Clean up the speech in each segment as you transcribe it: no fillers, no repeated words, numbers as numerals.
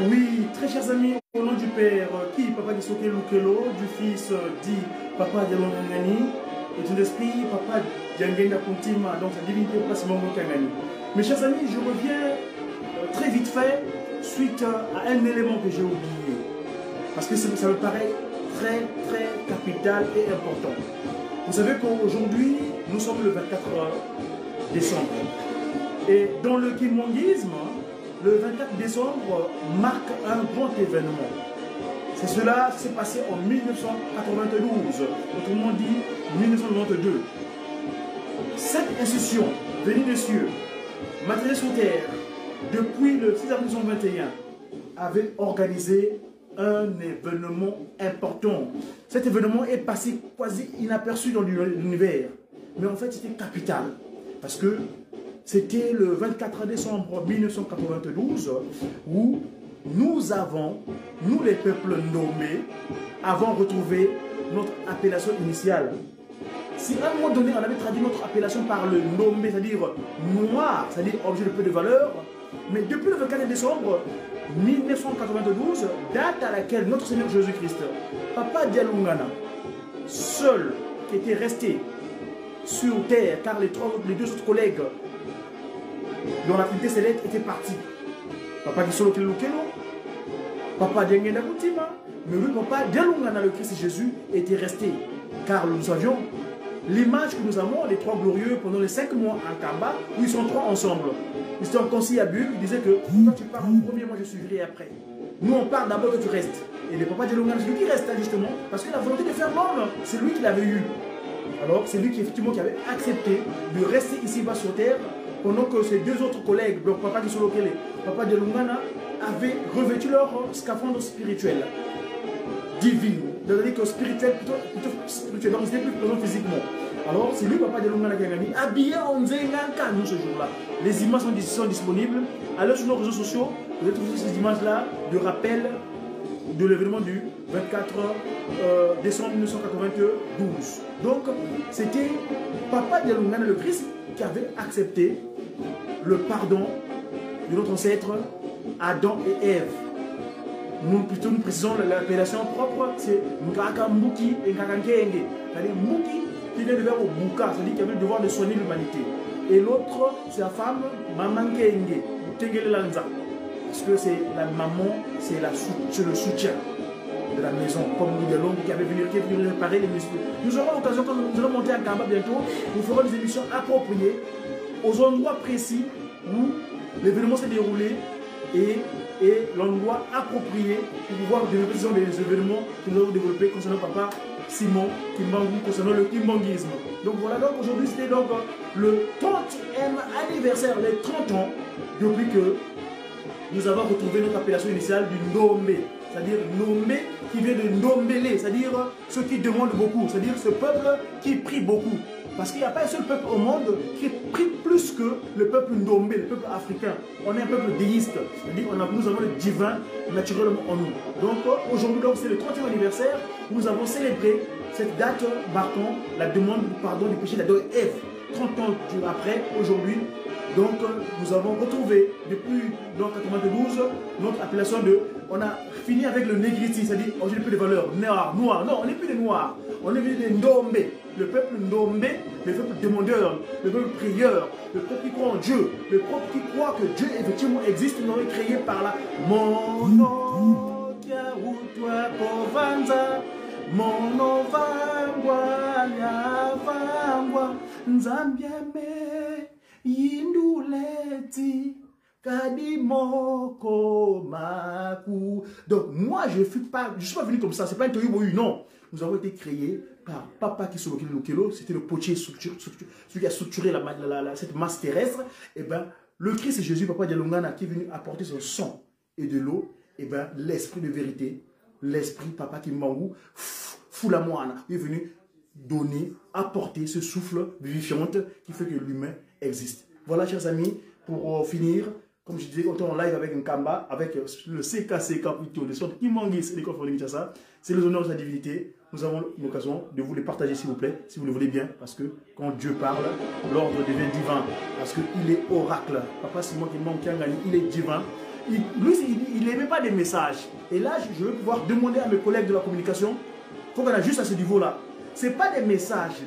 Oui, très chers amis, au nom du Père, qui Papa Gisoke Lukelo, du Fils dit Papa Dialongani, et de l'Esprit Papa Diangenda Kuntima, donc sa divinité placement Kangani. Mes chers amis, je reviens très vite fait suite à un élément que j'ai oublié, parce que ça me paraît très capital et important. Vous savez qu'aujourd'hui, nous sommes le 24 décembre, et dans le kimongisme, le 24 décembre marque un grand événement. C'est cela qui s'est passé en 1992, autrement dit 1992. Cette institution venue des cieux, matérielle sur terre, depuis le 6 avril 2021, avait organisé un événement important. Cet événement est passé quasi inaperçu dans l'univers, mais en fait c'était capital, parce que c'était le 24 décembre 1992 où nous les peuples nommés, avons retrouvé notre appellation initiale. Si à un moment donné, on avait traduit notre appellation par le nommé, c'est-à-dire noir, c'est-à-dire objet de peu de valeur, mais depuis le 24 décembre 1992, date à laquelle notre Seigneur Jésus-Christ, Papa Dialungana, seul qui était resté sur terre, car les deux autres collègues dont la Trinité céleste était partie. Papa Gisolo Kelokelo, Papa Diangenda Kuntima, mais lui, Papa Dialungana, le Christ Jésus, était resté. Car nous savions l'image que nous avons, les trois glorieux, pendant les 5 mois en Kamba, où ils sont trois ensemble. Ils étaient en conciliabule, ils disaient que toi tu pars en premier, moi je suivrai après. Nous on part d'abord que tu restes. Et le Papa Dialungana, c'est lui qui reste justement, parce que la volonté de faire l'homme, c'est lui qui l'avait eu. Alors c'est lui qui effectivement qui avait accepté de rester ici-bas sur terre, pendant que ses deux autres collègues, donc Papa Gisolo Kele, Papa Dialungana, avaient revêtu leur scaphandre spirituel, divin, c'est-à-dire que spirituel, plutôt spirituel, donc ils étaient plus présents physiquement. Alors c'est lui, Papa Dialungana, qui a gagné, habillé en Nzenganka, nous ce jour-là. Les images sont disponibles. Alors sur nos réseaux sociaux, vous allez trouver ces images-là de rappel de l'événement du 24 décembre 1992. Donc c'était Papa Dialungana, le Christ, qui avait accepté le pardon de notre ancêtre Adam et Ève. Nous précisons l'appellation propre, c'est Nkaka Mbuki et Nkakankenge. C'est-à-dire Mbuki qui vient de verbe Buka, c'est-à-dire qui avait le devoir de soigner l'humanité. Et l'autre, c'est la femme Mamankenge, Tengele Lanza. Parce que c'est la maman, c'est le soutien de la maison, comme nous de l'homme qui est venu réparer les muscles. Nous aurons l'occasion, quand nous allons monter à Kamba bientôt, nous ferons des émissions appropriées aux endroits précis où l'événement s'est déroulé et l'endroit approprié pour pouvoir développer des événements que nous avons développés concernant Papa Simon Kimbangu, concernant le kimbanguisme. Donc voilà, donc aujourd'hui c'était donc le 30e anniversaire, les 30 ans depuis que nous avons retrouvé notre appellation initiale du Ndombe, c'est-à-dire nommé qui vient de Ndombele, c'est-à-dire ceux qui demandent beaucoup, c'est-à-dire ce peuple qui prie beaucoup. Parce qu'il n'y a pas un seul peuple au monde qui prie plus que le peuple Ndombe, le peuple africain. On est un peuple déiste, c'est-à-dire nous avons le divin naturellement en nous. Donc aujourd'hui, c'est le 30e anniversaire, nous avons célébré cette date marquant la demande du pardon du péché d'Adam et Ève. 30 ans après, aujourd'hui, donc nous avons retrouvé depuis 1992 notre appellation de... On a fini avec le négriti, c'est-à-dire on n'a plus de valeur, noir. Non, on n'est plus des noirs, on est venu des Ndombe. Le peuple Ndombe, le peuple demandeur, le peuple prieur, le peuple qui croit en Dieu, le peuple qui croit que Dieu effectivement existe, nous avons créé par la Mono Kiautwa Kovanza, Mono Vangwa Yavangwa, Nzambiame Yinduleti. Donc moi je ne suis pas venu comme ça, c'est pas un toyoboyu, non. Nous avons été créés par Papa Gisolo Kelokelo, c'était le potier, celui qui a structuré cette masse terrestre. Et ben le Christ et Jésus, Papa Dialungana, qui est venu apporter son sang et de l'eau, et ben l'esprit de vérité, l'esprit Papa Kimbangu, Fulamoana, est venu donner, apporter ce souffle vivifiant qui fait que l'humain existe. Voilà chers amis, pour finir. Comme je disais, quand on est en live avec Nkamba, avec le CKC Capito, le centre Kimangis et l'école Fondé Kinshasa, c'est les honneurs de sa divinité. Nous avons l'occasion de vous les partager, s'il vous plaît, si vous le voulez bien, parce que quand Dieu parle, l'ordre devient divin, parce qu'il est oracle. Papa Simon Kimbangu, il est divin. lui, il n'aimait pas des messages. Et là, je vais pouvoir demander à mes collègues de la communication, il faut qu'on a juste à ce niveau-là. Ce n'est pas des messages.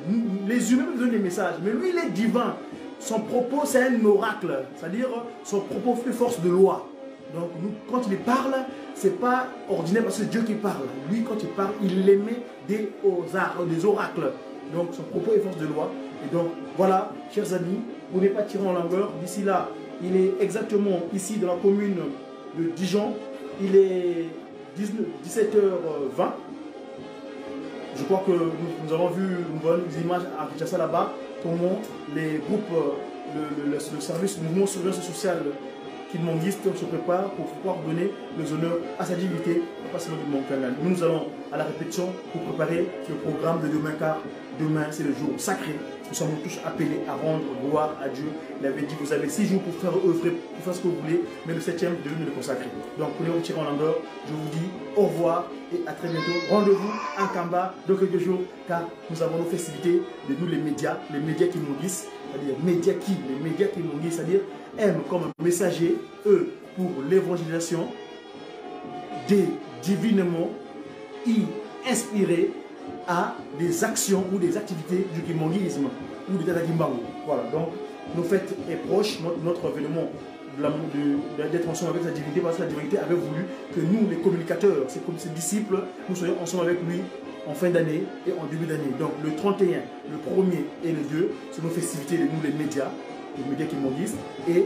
Les humains besoin des messages. Mais lui, il est divin. Son propos, c'est un oracle. C'est-à-dire, son propos fait force de loi. Donc, nous, quand il parle, ce n'est pas ordinaire parce que c'est Dieu qui parle. Lui, quand il parle, il émet des oracles. Donc, son propos est force de loi. Et donc, voilà, chers amis, pour ne pas tirer en longueur, d'ici là, il est exactement ici dans la commune de Dijon. Il est 17h20. Je crois que nous avons vu des images à Kinshasa là-bas, comment les groupes, le service, le mouvement surveillance sociale Kidmonguiste se prépare pour pouvoir donner les honneurs à sa divinité, pas seulement du Mont-Canal. Nous allons à la répétition pour préparer le programme de demain, car demain c'est le jour sacré. Nous sommes tous appelés à rendre gloire à Dieu. Il avait dit, vous avez 6 jours pour faire œuvrer, pour faire ce que vous voulez, mais le 7e, vous devez nous le consacrer. Donc, pour les retirer en longueur, je vous dis au revoir et à très bientôt. Rendez-vous en Kamba dans quelques jours, car nous avons nos festivités de nous les médias qui nous guissent, c'est-à-dire les médias qui nous guissent, c'est-à-dire aiment comme messager, eux, pour l'évangélisation, divinement, y inspirer à des actions ou des activités du kimonguisme ou du Tadakimbango. Voilà, donc nos fêtes est proche, notre événement d'être ensemble avec sa divinité, parce que la divinité avait voulu que nous, les communicateurs, ses disciples, nous soyons ensemble avec lui en fin d'année et en début d'année. Donc le 31, le 1er et le 2, c'est nos festivités de nous les médias kimonguistes, et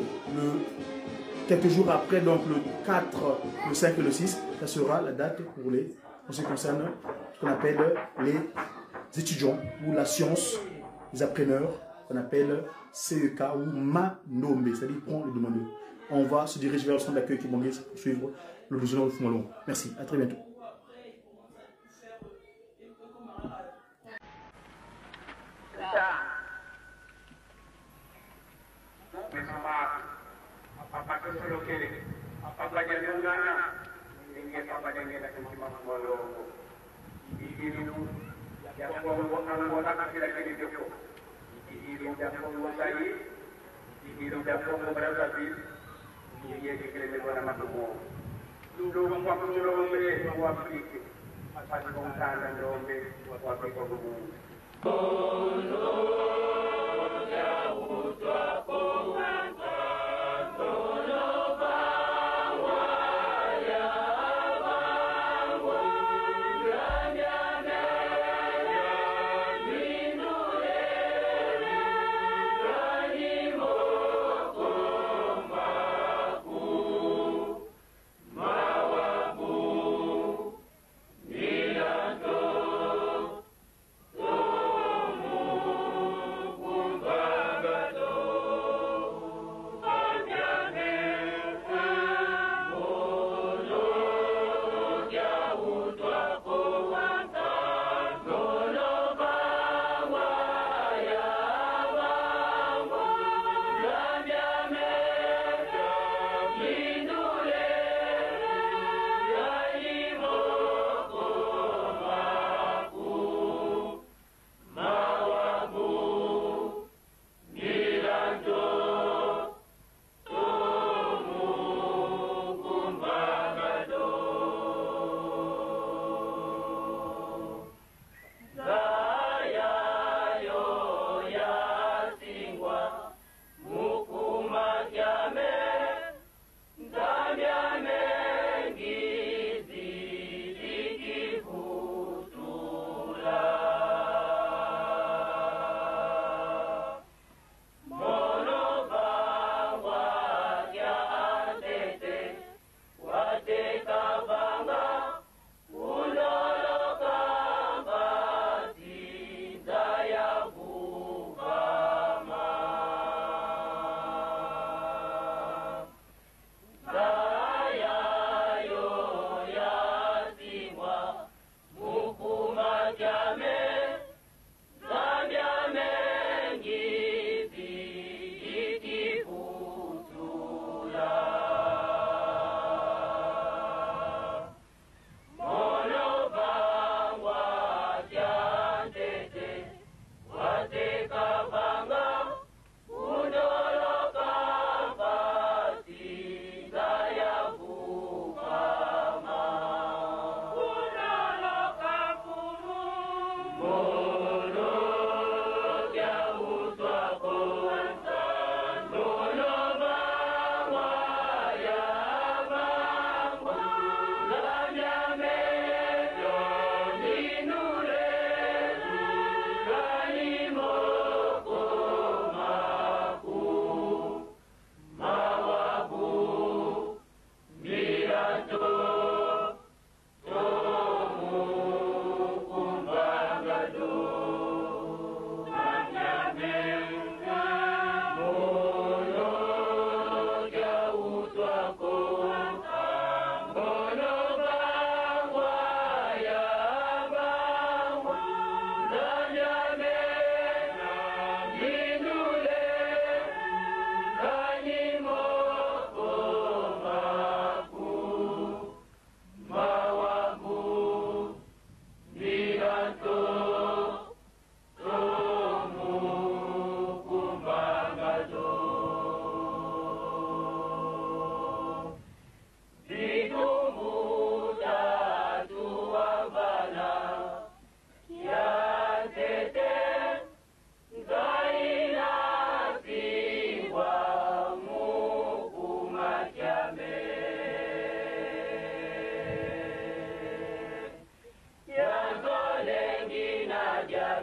quelques jours après, donc le 4, le 5 et le 6, ça sera la date pour en ce qui concerne ce qu'on appelle les étudiants ou la science, les appreneurs, qu'on appelle CEK ou Manombe, c'est-à-dire prend le demandeur. On va se diriger vers le centre d'accueil Kibongis pour suivre le besoin de Fumolon. Merci, à très bientôt.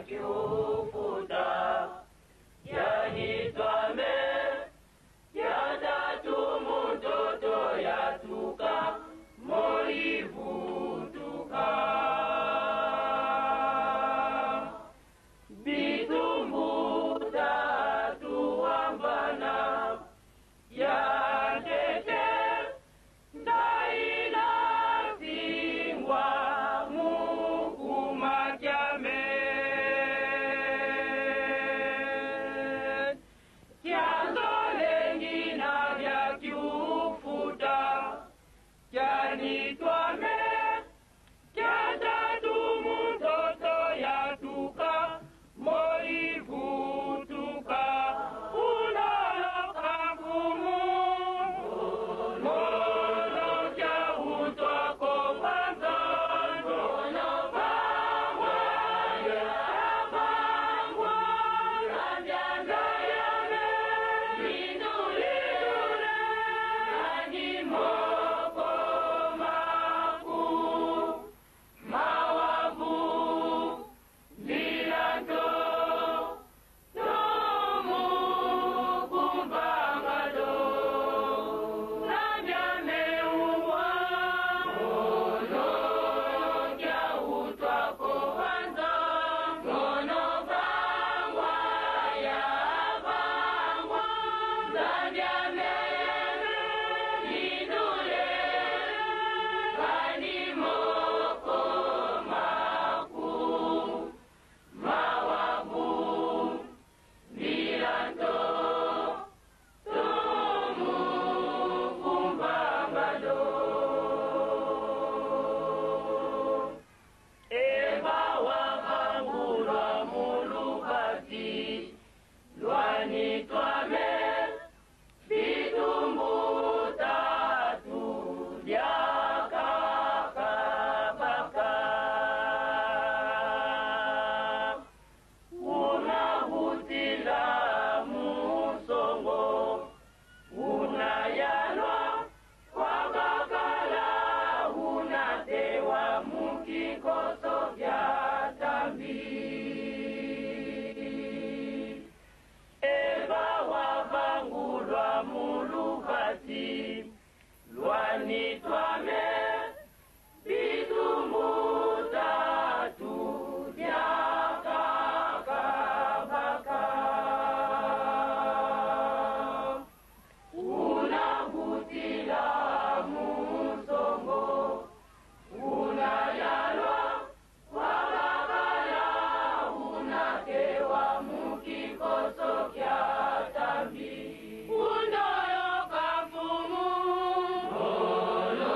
kiufuta yanitwame yatatumu mtoto yatuka morivutuka bitumbuta tuambana yatete ndaina singwa mukumakyame kyazolengina vyakyufuta kyanitwame kyatatumu mtoto yatuka morivutuka unaloka mfumu mono kyahutwako kwanza mono pangwa yapangwa navyandayane linulile animoko maku mawabu lilanto tomu kumbangado nanyaneumwa mono kyahutwako kwanza mono pangwa yapangwa nanyaneene linule kanimoko maku mawabu milanto tomu kumbangado eba wavangulwa mulubati lwanitwame bitumbutatu lyakakabaka unahutila musongo unayanwa kwakakala unatewa mukikoso vya tambi eva wavangulwa mulubati lwanitwame bitumbutatu lyakakabaka unahutila musongo unayalwa kwakakala unatewa mukikoso kya tambi undoyoka mfumu mono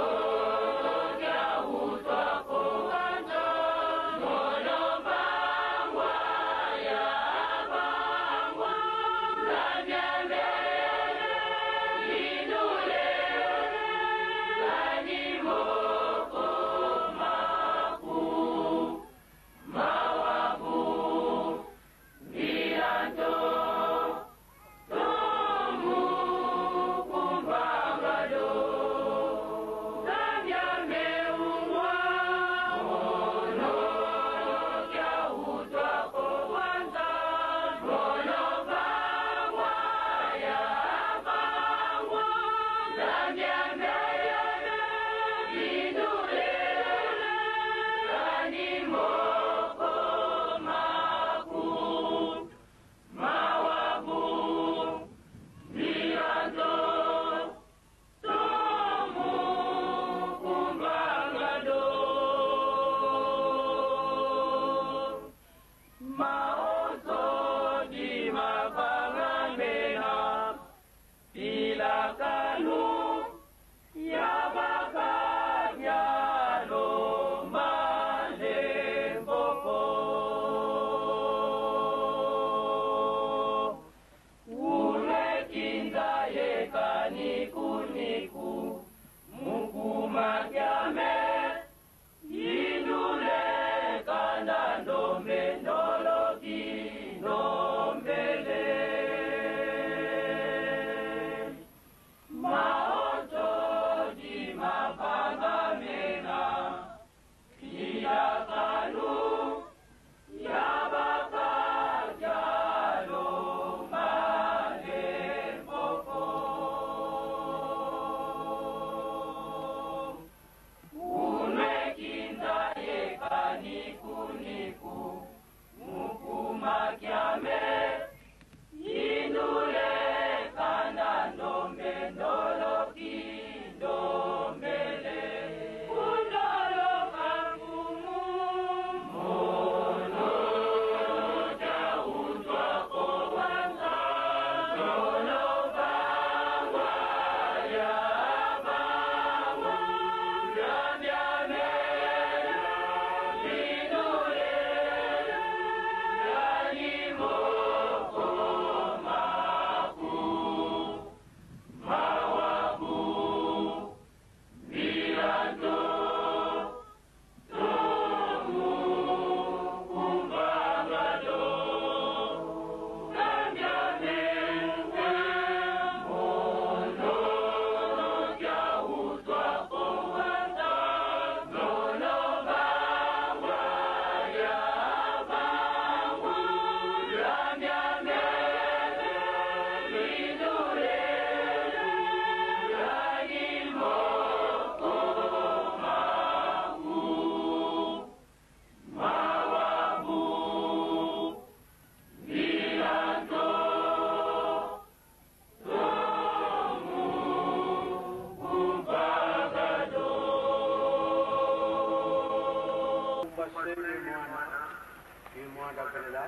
imwanda kanela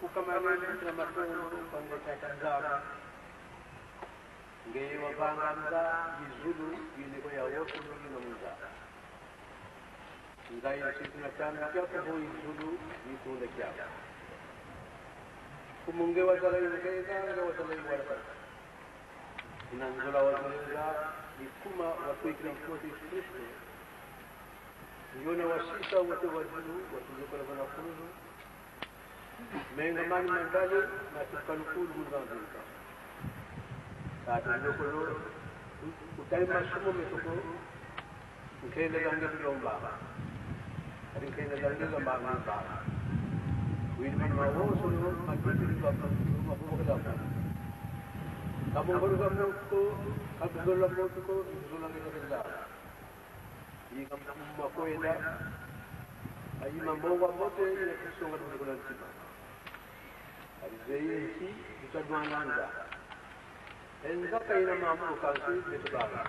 kukamane na matondo kwangeta tanzara ngei wabangamza izulu ile ya wote na muza ngai sitina tana kwa kwa izulu ni kule kya kumunge wazala ngega wazala wala inanzola wazala ikuma wakuikira mkoti Kristo yona wasisa wote wazulu watuzokola bana kulu menga mani mandale na tukalukulu muzanzika sasa ndokolo utai masumo metoko nkele gange bilomba ari nkele gange lomba ngamba winman mawo solo matiti baba mabuko da kabongolo gamko kabongolo gamko zulanga ngeza yika makoenda ayi mambo mote ile kusonga ndikula ntima alizeyi tutadwananga enzaka ina mambo kansi betubala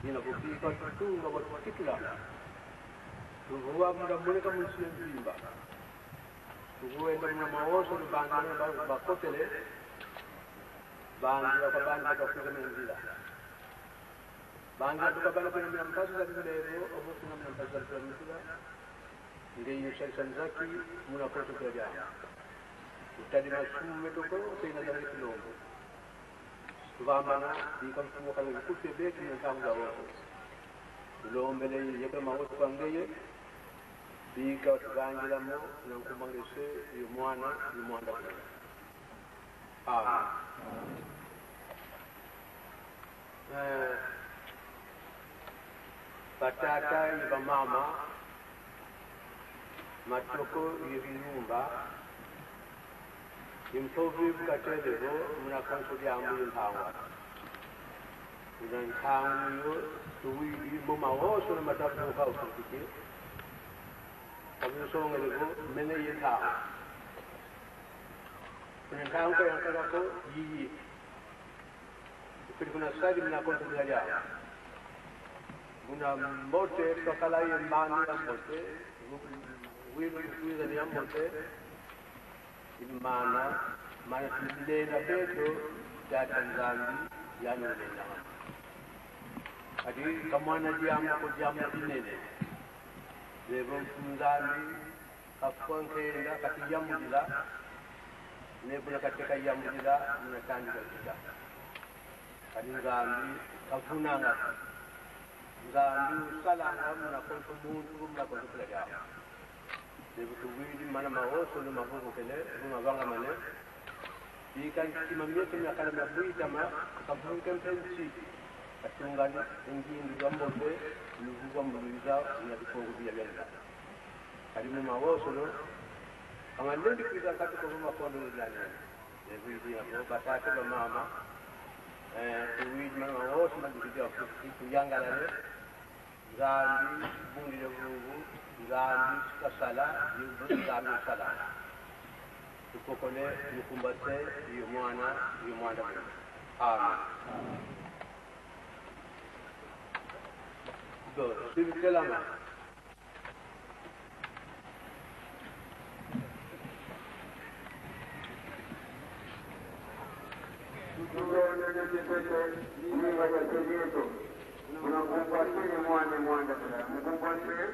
ina kupika tutunga watu kitla tuwa muda muleka mulisiye mbimba tuwenda muna maoso bangana bakotele bangi wakabani bakafika menzila bangi tukabana kwenye mkazi za leo obosi na mkazi za mzila ngeyo shanzaki muna koto kwa jana utadi masumu metoko tena ndani kilombo tubambana ikamfumo kale kufe beki na tangu za wote lombele yeke mawoto kwangeye bika tugangira mo na kumangese yo mwana batata iba mama matoko yibinumba impovu bukatelero muna kanso byamu ntangwa ntangwa tuwi mo mawoso na matapu ka ukike kabisonga lego mene yita ntangwa yankala ko yiyi kuna sadi mna konto byaja muna mbote kakala yembani ya mbote wiza ya mbote imana mana tulena beto ya Tanzania yani nena adi kamwana diamu ko diamu dinene lebo mzandi kafonkenda katiyamu dila nebula katika yamu dila mnatandi dila adi nzambi kafunanga nzambi salanga mna konto mundu mna konto plaga lebo tuwidi mana mawoso no mabuko kele no mabanga mane ikan kimamia kenya kala mabuita ma kabunkan pensi atungani ingini gambote luguga mbuliza na dikongo bia bia kalimu mawoso no amalendi kuza katika kwa kondo ndani lebo idi hapo batata ba mama tuwidi mana mawoso na dikidia kuyanga lale zambi bundi de bugu zambi kasala yubu zambi sala tukokole yukumbate yumwana amen do sibikelama Unakumpatia mwana unakumpatia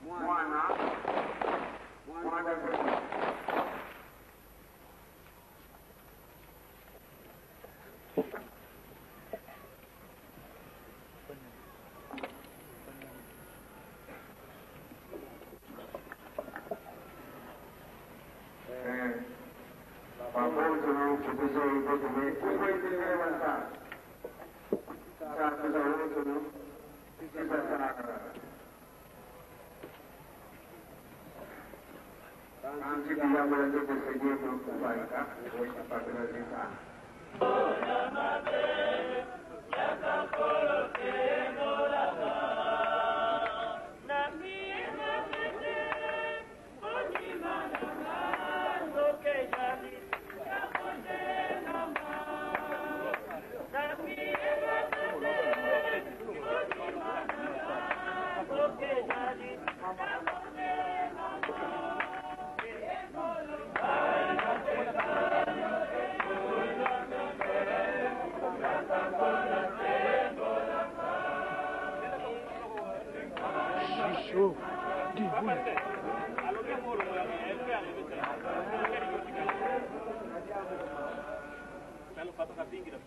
mwana pamoja na kukuzoea kwa kuendelea sana sasa wote sasa Anzi bila mwanzo kusaidia kufaika kwa patana zika Okay. chaud. Kalau patah kaping kita